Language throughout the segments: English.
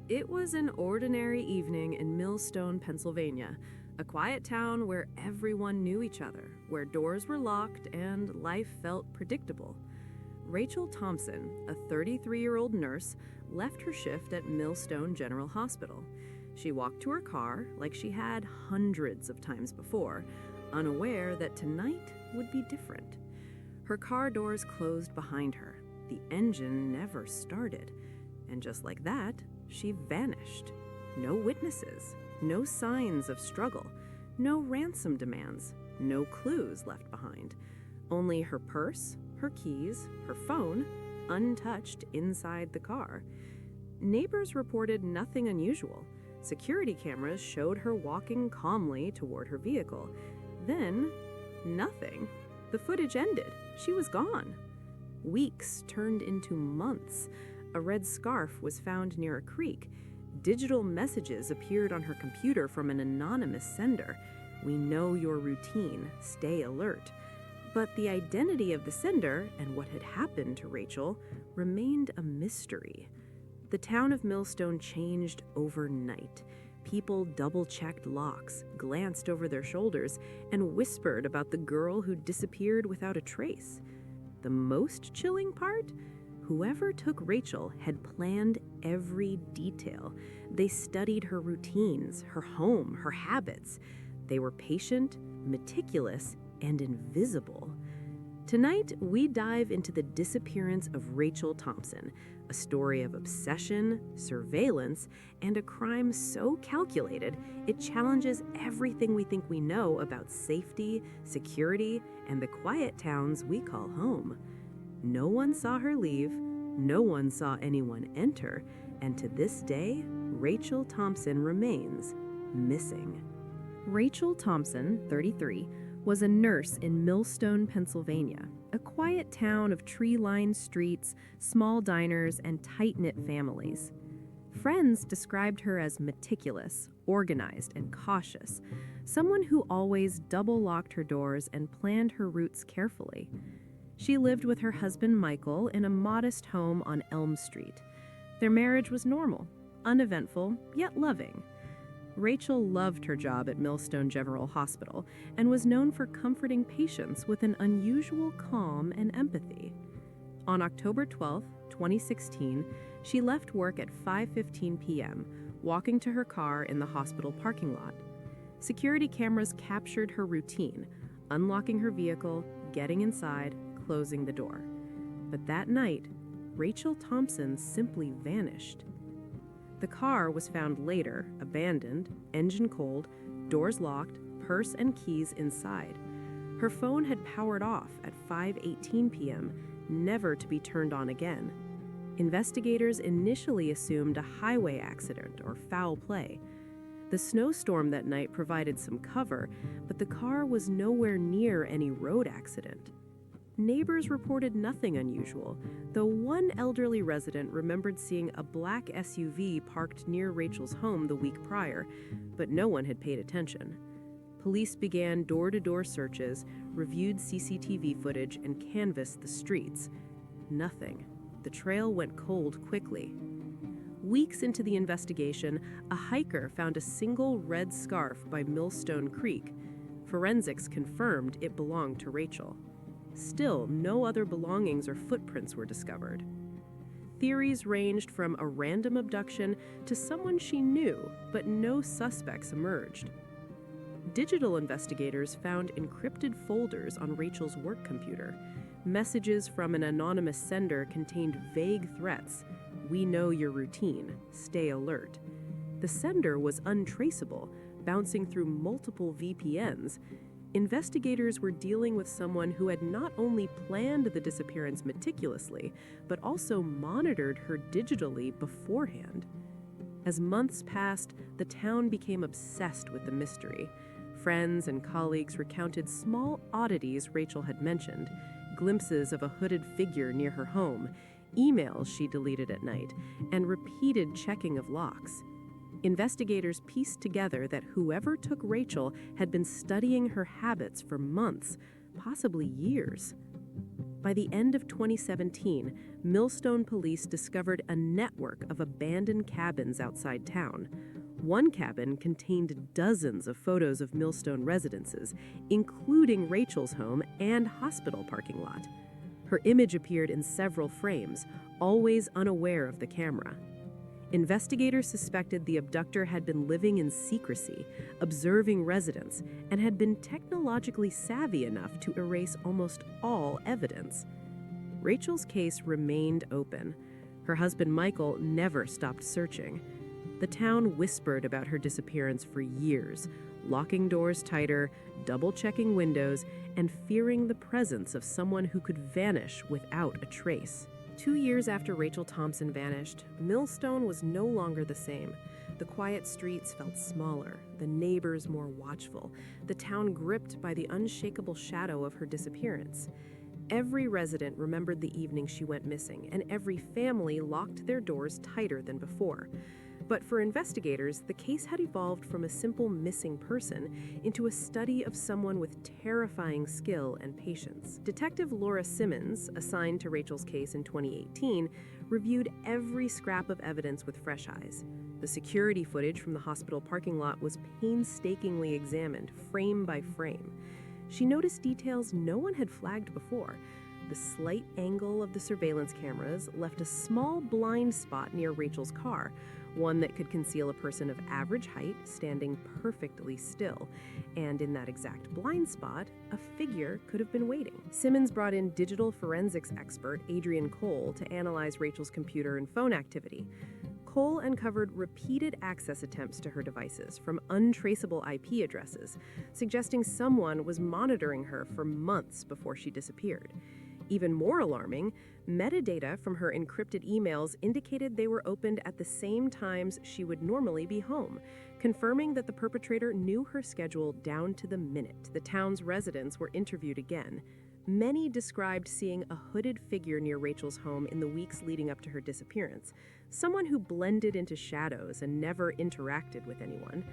It was an ordinary evening in Millstone, Pennsylvania, a quiet town where everyone knew each other, where doors were locked and life felt predictable. Rachel Thompson, a 33-year-old nurse, left her shift at Millstone General Hospital. She walked to her car like she had hundreds of times before, unaware that tonight would be different. Her car doors closed behind her. The engine never started. And just like that, she vanished. No witnesses, no signs of struggle, no ransom demands, no clues left behind. Only her purse, her keys, her phone, untouched inside the car. Neighbors reported nothing unusual. Security cameras showed her walking calmly toward her vehicle. Then, nothing. The footage ended. She was gone. Weeks turned into months. A red scarf was found near a creek. Digital messages appeared on her computer from an anonymous sender. "We know your routine. Stay alert." But the identity of the sender and what had happened to Rachel remained a mystery. The town of Millstone changed overnight. People double-checked locks, glanced over their shoulders, and whispered about the girl who disappeared without a trace. The most chilling part? Whoever took Rachel had planned every detail. They studied her routines, her home, her habits. They were patient, meticulous, and invisible. Tonight, we dive into the disappearance of Rachel Thompson, a story of obsession, surveillance, and a crime so calculated it challenges everything we think we know about safety, security, and the quiet towns we call home. No one saw her leave, no one saw anyone enter, and to this day, Rachel Thompson remains missing. Rachel Thompson, 33, was a nurse in Millstone, Pennsylvania, a quiet town of tree-lined streets, small diners, and tight-knit families. Friends described her as meticulous, organized, and cautious, someone who always double-locked her doors and planned her routes carefully. She lived with her husband Michael in a modest home on Elm Street. Their marriage was normal, uneventful, yet loving. Rachel loved her job at Millstone General Hospital and was known for comforting patients with an unusual calm and empathy. On October 12, 2016, she left work at 5:15 p.m., walking to her car in the hospital parking lot. Security cameras captured her routine, unlocking her vehicle, getting inside, closing the door. But that night, Rachel Thompson simply vanished. The car was found later, abandoned, engine cold, doors locked, purse and keys inside. Her phone had powered off at 5:18 p.m., never to be turned on again. Investigators initially assumed a highway accident or foul play. The snowstorm that night provided some cover, but the car was nowhere near any road accident. Neighbors reported nothing unusual, though one elderly resident remembered seeing a black SUV parked near Rachel's home the week prior, but no one had paid attention. Police began door-to-door searches, reviewed CCTV footage, and canvassed the streets. Nothing. The trail went cold quickly. Weeks into the investigation, a hiker found a single red scarf by Millstone Creek. Forensics confirmed it belonged to Rachel. Still, no other belongings or footprints were discovered. Theories ranged from a random abduction to someone she knew, but no suspects emerged. Digital investigators found encrypted folders on Rachel's work computer. Messages from an anonymous sender contained vague threats. "We know your routine. Stay alert." The sender was untraceable, bouncing through multiple VPNs. Investigators were dealing with someone who had not only planned the disappearance meticulously, but also monitored her digitally beforehand. As months passed, the town became obsessed with the mystery. Friends and colleagues recounted small oddities Rachel had mentioned, glimpses of a hooded figure near her home, emails she deleted at night, and repeated checking of locks. Investigators pieced together that whoever took Rachel had been studying her habits for months, possibly years. By the end of 2017, Millstone police discovered a network of abandoned cabins outside town. One cabin contained dozens of photos of Millstone residences, including Rachel's home and hospital parking lot. Her image appeared in several frames, always unaware of the camera. Investigators suspected the abductor had been living in secrecy, observing residents, and had been technologically savvy enough to erase almost all evidence. Rachel's case remained open. Her husband Michael never stopped searching. The town whispered about her disappearance for years, locking doors tighter, double-checking windows, and fearing the presence of someone who could vanish without a trace. 2 years after Rachel Thompson vanished, Millstone was no longer the same. The quiet streets felt smaller, the neighbors more watchful, the town gripped by the unshakable shadow of her disappearance. Every resident remembered the evening she went missing, and every family locked their doors tighter than before. But for investigators, the case had evolved from a simple missing person into a study of someone with terrifying skill and patience. Detective Laura Simmons, assigned to Rachel's case in 2018, reviewed every scrap of evidence with fresh eyes. The security footage from the hospital parking lot was painstakingly examined, frame by frame. She noticed details no one had flagged before. The slight angle of the surveillance cameras left a small blind spot near Rachel's car, one that could conceal a person of average height standing perfectly still. And in that exact blind spot, a figure could have been waiting. Simmons brought in digital forensics expert Adrian Cole to analyze Rachel's computer and phone activity. Cole uncovered repeated access attempts to her devices from untraceable IP addresses, suggesting someone was monitoring her for months before she disappeared. Even more alarming, metadata from her encrypted emails indicated they were opened at the same times she would normally be home, confirming that the perpetrator knew her schedule down to the minute. The town's residents were interviewed again. Many described seeing a hooded figure near Rachel's home in the weeks leading up to her disappearance, someone who blended into shadows and never interacted with anyone.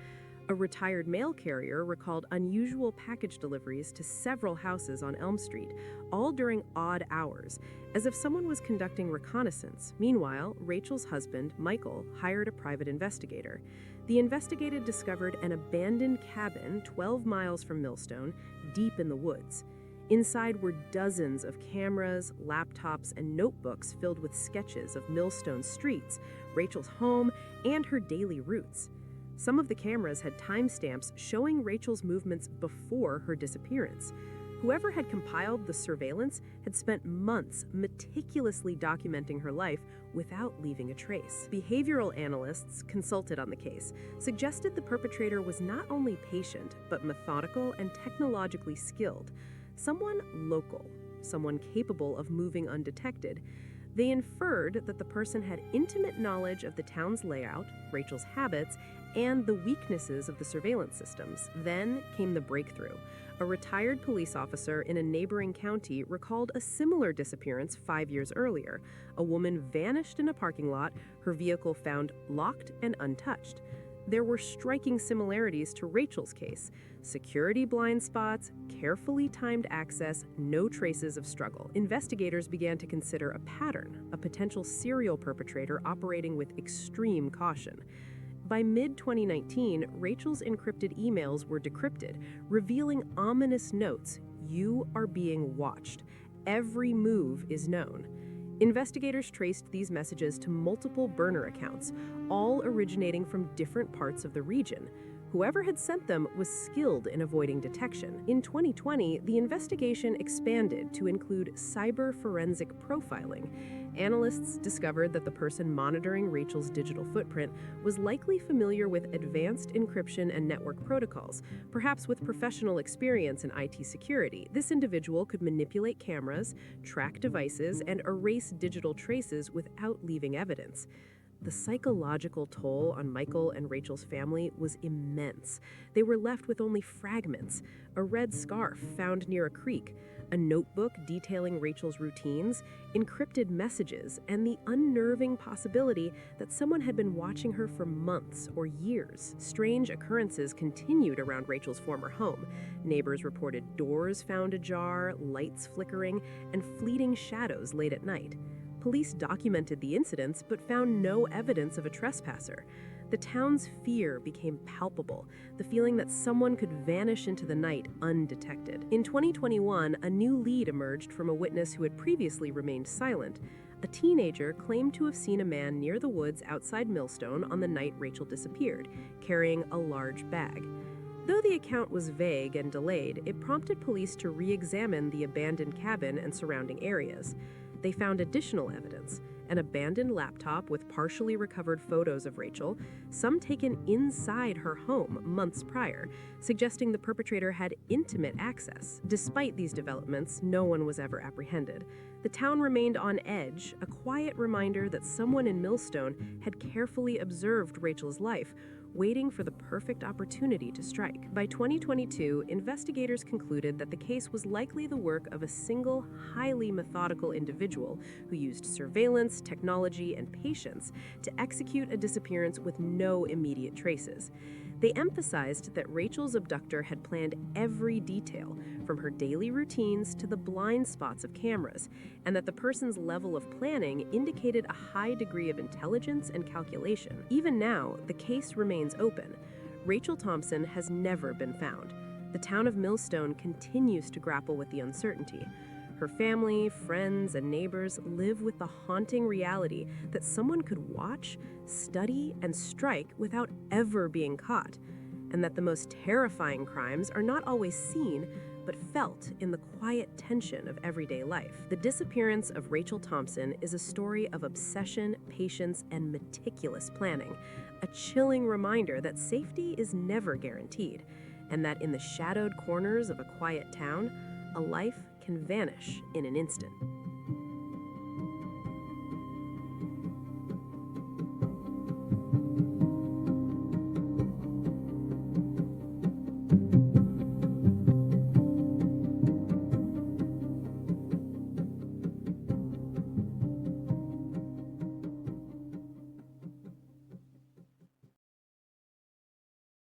A retired mail carrier recalled unusual package deliveries to several houses on Elm Street, all during odd hours, as if someone was conducting reconnaissance. Meanwhile, Rachel's husband, Michael, hired a private investigator. The investigator discovered an abandoned cabin 12 miles from Millstone, deep in the woods. Inside were dozens of cameras, laptops, and notebooks filled with sketches of Millstone's streets, Rachel's home, and her daily routes. Some of the cameras had timestamps showing Rachel's movements before her disappearance. Whoever had compiled the surveillance had spent months meticulously documenting her life without leaving a trace. Behavioral analysts consulted on the case suggested the perpetrator was not only patient, but methodical and technologically skilled. Someone local, someone capable of moving undetected. They inferred that the person had intimate knowledge of the town's layout, Rachel's habits, and the weaknesses of the surveillance systems. Then came the breakthrough. A retired police officer in a neighboring county recalled a similar disappearance 5 years earlier. A woman vanished in a parking lot, her vehicle found locked and untouched. There were striking similarities to Rachel's case. Security blind spots, carefully timed access, no traces of struggle. Investigators began to consider a pattern, a potential serial perpetrator operating with extreme caution. By mid-2019, Rachel's encrypted emails were decrypted, revealing ominous notes. "You are being watched. Every move is known." Investigators traced these messages to multiple burner accounts, all originating from different parts of the region. Whoever had sent them was skilled in avoiding detection. In 2020, the investigation expanded to include cyber forensic profiling. Analysts discovered that the person monitoring Rachel's digital footprint was likely familiar with advanced encryption and network protocols, perhaps with professional experience in IT security. This individual could manipulate cameras, track devices, and erase digital traces without leaving evidence. The psychological toll on Michael and Rachel's family was immense. They were left with only fragments: a red scarf found near a creek, a notebook detailing Rachel's routines, encrypted messages, and the unnerving possibility that someone had been watching her for months or years. Strange occurrences continued around Rachel's former home. Neighbors reported doors found ajar, lights flickering, and fleeting shadows late at night. Police documented the incidents but found no evidence of a trespasser. The town's fear became palpable, the feeling that someone could vanish into the night undetected. In 2021, a new lead emerged from a witness who had previously remained silent. A teenager claimed to have seen a man near the woods outside Millstone on the night Rachel disappeared, carrying a large bag. Though the account was vague and delayed, it prompted police to re-examine the abandoned cabin and surrounding areas. They found additional evidence: an abandoned laptop with partially recovered photos of Rachel, some taken inside her home months prior, suggesting the perpetrator had intimate access. Despite these developments, no one was ever apprehended. The town remained on edge, a quiet reminder that someone in Millstone had carefully observed Rachel's life, waiting for the perfect opportunity to strike. By 2022, investigators concluded that the case was likely the work of a single, highly methodical individual who used surveillance, technology, and patience to execute a disappearance with no immediate traces. They emphasized that Rachel's abductor had planned every detail, from her daily routines to the blind spots of cameras, and that the person's level of planning indicated a high degree of intelligence and calculation. Even now, the case remains open. Rachel Thompson has never been found. The town of Millstone continues to grapple with the uncertainty. Her family, friends, and neighbors live with the haunting reality that someone could watch, study, and strike without ever being caught, and that the most terrifying crimes are not always seen, but felt in the quiet tension of everyday life. The disappearance of Rachel Thompson is a story of obsession, patience, and meticulous planning, a chilling reminder that safety is never guaranteed, and that in the shadowed corners of a quiet town, a life can vanish in an instant.